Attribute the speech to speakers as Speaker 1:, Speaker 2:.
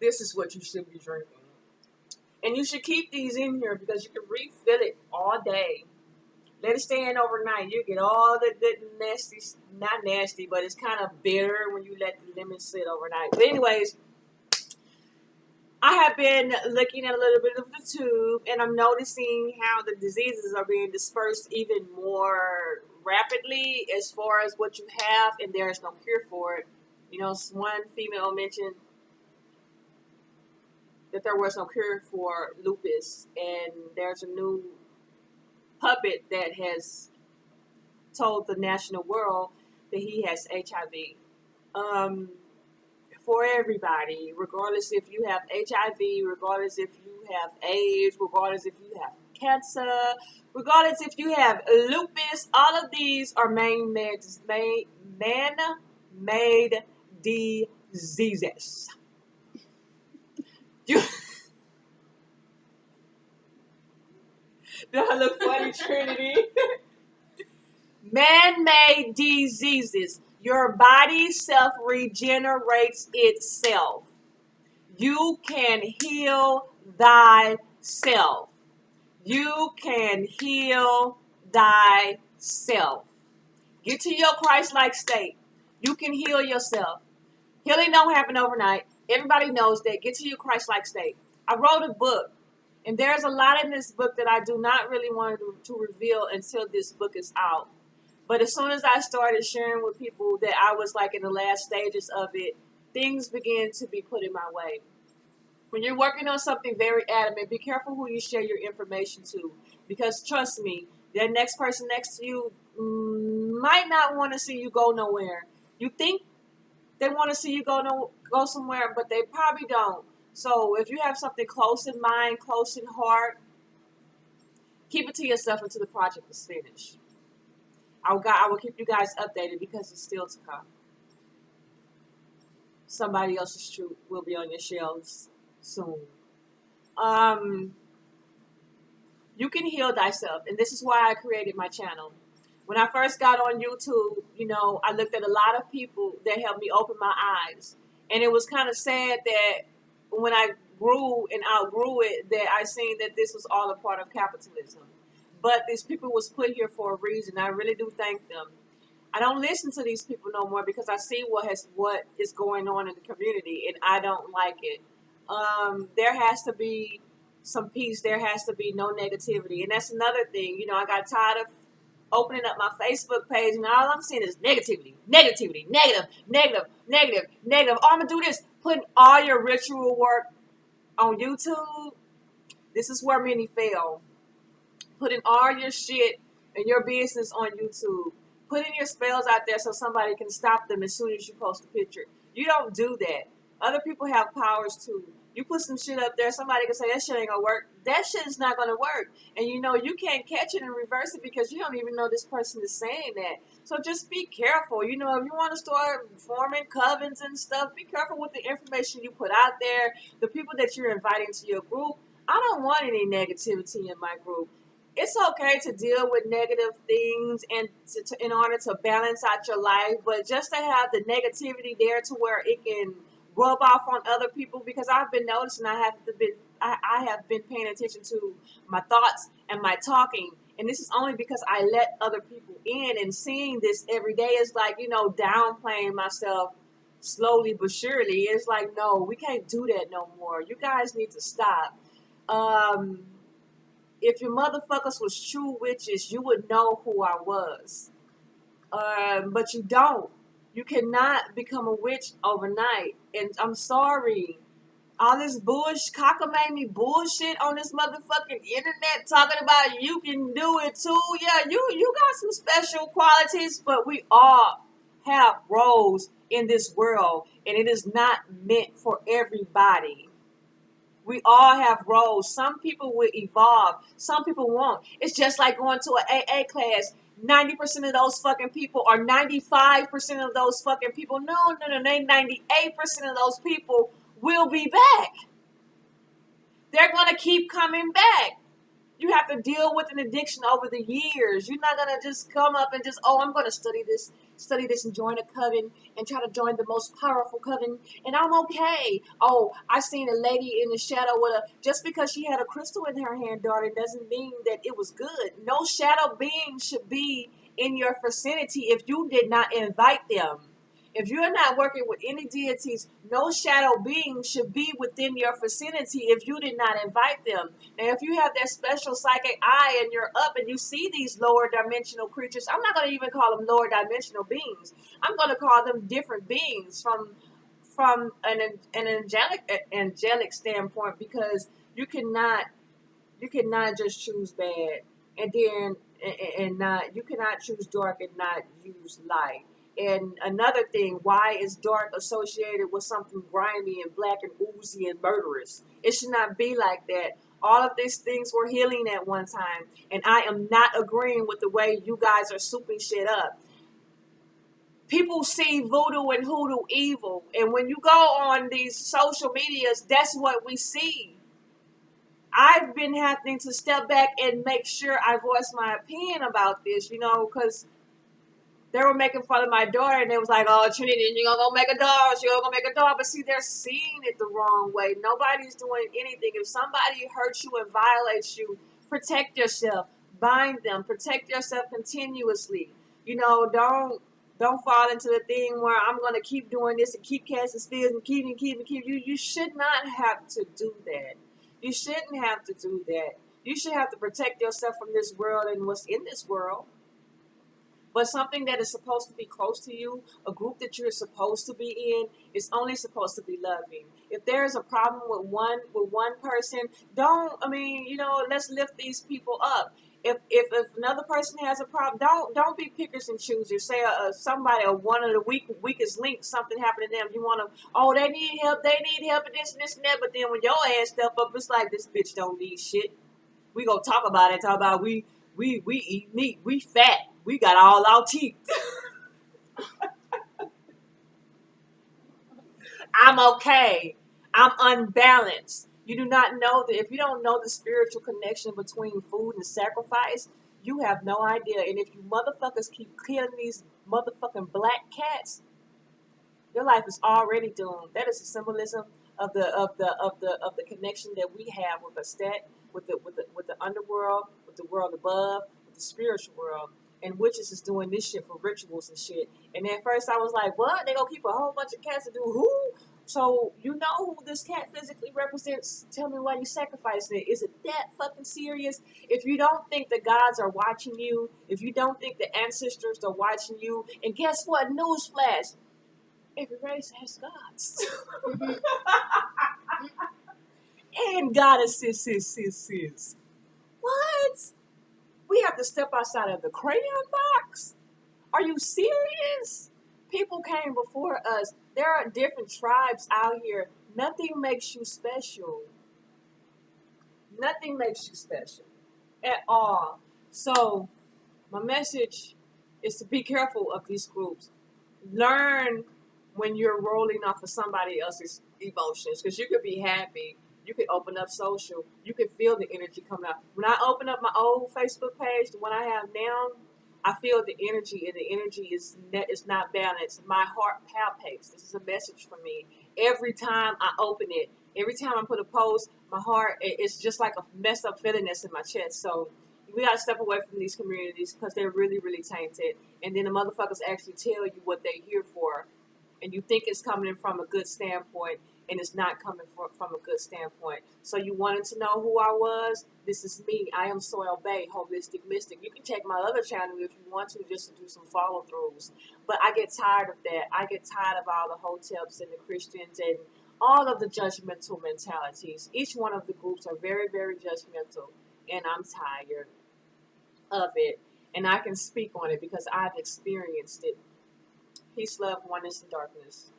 Speaker 1: this is what you should be drinking. And you should keep these in here because you can refill it all day. Let it stay in overnight. You get all the good nasty, not nasty, but it's kind of bitter when you let the lemon sit overnight. But anyways, I have been looking at a little bit of the tube, and I'm noticing how the diseases are being dispersed even more rapidly as far as what you have, and there is no cure for it. You know, one female mentioned that there was no cure for lupus, and there's a new puppet that has told the national world that he has HIV. For everybody, regardless if you have HIV, regardless if you have AIDS, regardless if you have cancer, regardless if you have lupus, all of these are man-made diseases. Do I look funny, Trinity? Man-made diseases. Your body self-regenerates itself. You can heal thyself. You can heal thyself. Get to your Christ-like state. You can heal yourself. Healing don't happen overnight. Everybody knows that. Get to your Christ-like state. I wrote a book, and there's a lot in this book that I do not really want to reveal until this book is out. But as soon as I started sharing with people that I was like in the last stages of it, things began to be put in my way. When you're working on something very adamant, be careful who you share your information to. Because trust me, that next person next to you might not want to see you go nowhere. You think they want to see you go somewhere, but they probably don't. So if you have something close in mind, close in heart, keep it to yourself until the project is finished. I will keep you guys updated because it's still to come. Somebody else's truth will be on your shelves soon. You can heal thyself, and this is why I created my channel. When I first got on YouTube, you know, I looked at a lot of people that helped me open my eyes, and it was kind of sad that when I grew and outgrew it, that I seen that this was all a part of capitalism. But these people was put here for a reason. I really do thank them. I don't listen to these people no more because I see what is going on in the community, and I don't like it. There has to be some peace. There has to be no negativity, and that's another thing. You know, I got tired of opening up my Facebook page, and all I'm seeing is negativity, negativity, negative, negative, negative, negative. Oh, I'm gonna do this. Putting all your ritual work on YouTube. This is where many fail. Putting all your shit and your business on YouTube. Putting your spells out there so somebody can stop them as soon as you post a picture. You don't do that. Other people have powers too. You put some shit up there, somebody can say that shit ain't gonna work. That shit is not gonna work. And you know, you can't catch it and reverse it because you don't even know this person is saying that. So just be careful. You know, if you want to start forming covens and stuff, be careful with the information you put out there, the people that you're inviting to your group. I don't want any negativity in my group. It's okay to deal with negative things and in order to balance out your life, but just to have the negativity there to where it can rub off on other people, because I've been noticing I have been paying attention to my thoughts and my talking, and this is only because I let other people in, and seeing this every day is like, you know, downplaying myself slowly but surely. It's like, no, we can't do that no more. You guys need to stop. If your motherfuckers was true witches, you would know who I was. But you don't. You cannot become a witch overnight. And I'm sorry. All this cockamamie bullshit on this motherfucking internet talking about you can do it too. Yeah, you got some special qualities, but we all have roles in this world, and it is not meant for everybody. We all have roles. Some people will evolve. Some people won't. It's just like going to an AA class. 90% of those fucking people, or 95% of those fucking people, no, 98% of those people will be back. They're going to keep coming back. You have to deal with an addiction over the years. You're not gonna just come up and just, oh, I'm gonna study this and join a coven and try to join the most powerful coven and I'm okay. Oh, I seen a lady in the shadow with a, just because she had a crystal in her hand, daughter, doesn't mean that it was good. No shadow being should be in your vicinity if you did not invite them. If you're not working with any deities, no shadow being should be within your vicinity if you did not invite them. And if you have that special psychic eye and you're up and you see these lower dimensional creatures, I'm not going to even call them lower dimensional beings. I'm going to call them different beings from an angelic standpoint, because you cannot just choose bad and then and not, you cannot choose dark and not use light. And another thing, why is dark associated with something grimy and black and oozy and murderous? It should not be like that. All of these things were healing at one time, and I am not agreeing with the way you guys are souping shit up. People see voodoo and hoodoo evil, and when you go on these social medias, that's what we see. I've been having to step back and make sure I voice my opinion about this, because they were making fun of my daughter, and it was like, oh, Trinity, you're going to go make a doll, you're going to make a doll. But see, they're seeing it the wrong way. Nobody's doing anything. If somebody hurts you and violates you, protect yourself. Bind them. Protect yourself continuously. Don't fall into the thing where I'm going to keep doing this and keep casting spells and keep. You should not have to do that. You shouldn't have to do that. You should have to protect yourself from this world and what's in this world. But something that is supposed to be close to you, a group that you're supposed to be in, is only supposed to be loving. If there is a problem with one person, let's lift these people up. If another person has a problem, don't be pickers and choosers. Say somebody, or one of the weakest links, something happened to them. You want to, oh, they need help, and this and that. But then when your ass step up, it's like, this bitch don't need shit. We gonna talk about it. Talk about we eat meat. We fat. We got all our teeth. I'm okay. I'm unbalanced. You do not know that. If you don't know the spiritual connection between food and sacrifice, you have no idea. And if you motherfuckers keep killing these motherfucking black cats, your life is already doomed. That is the symbolism of the connection that we have with the stat, with the underworld, with the world above, with the spiritual world. And witches is doing this shit for rituals and shit. And at first I was like, what? They gonna keep a whole bunch of cats to do who? So you know who this cat physically represents? Tell me why you sacrificing it. Is it that fucking serious? If you don't think the gods are watching you, if you don't think the ancestors are watching you, and guess what? Newsflash. Every race has gods. And goddesses. What? We have to step outside of the crayon box? Are you serious? People came before us. There are different tribes out here. Nothing makes you special. Nothing makes you special at all. So, my message is to be careful of these groups. Learn when you're rolling off of somebody else's emotions, because you could be happy. You could open up social. You could feel the energy coming out. When I open up my old Facebook page, the one I have now, I feel the energy, and the energy is not balanced. My heart palpitates. This is a message for me. Every time I open it, every time I put a post, my heart, it's just like a messed up feeling that's in my chest. So we gotta step away from these communities, because they're really, really tainted. And then the motherfuckers actually tell you what they're here for, and you think it's coming from a good standpoint, and it's not coming from a good standpoint. So you wanted to know who I was? This is me. I am Soil Bay, Holistic Mystic. You can check my other channel if you want to, just to do some follow-throughs. But I get tired of that. I get tired of all the hoteps and the Christians and all of the judgmental mentalities. Each one of the groups are very, very judgmental, and I'm tired of it. And I can speak on it because I've experienced it. Peace, love, oneness, and darkness.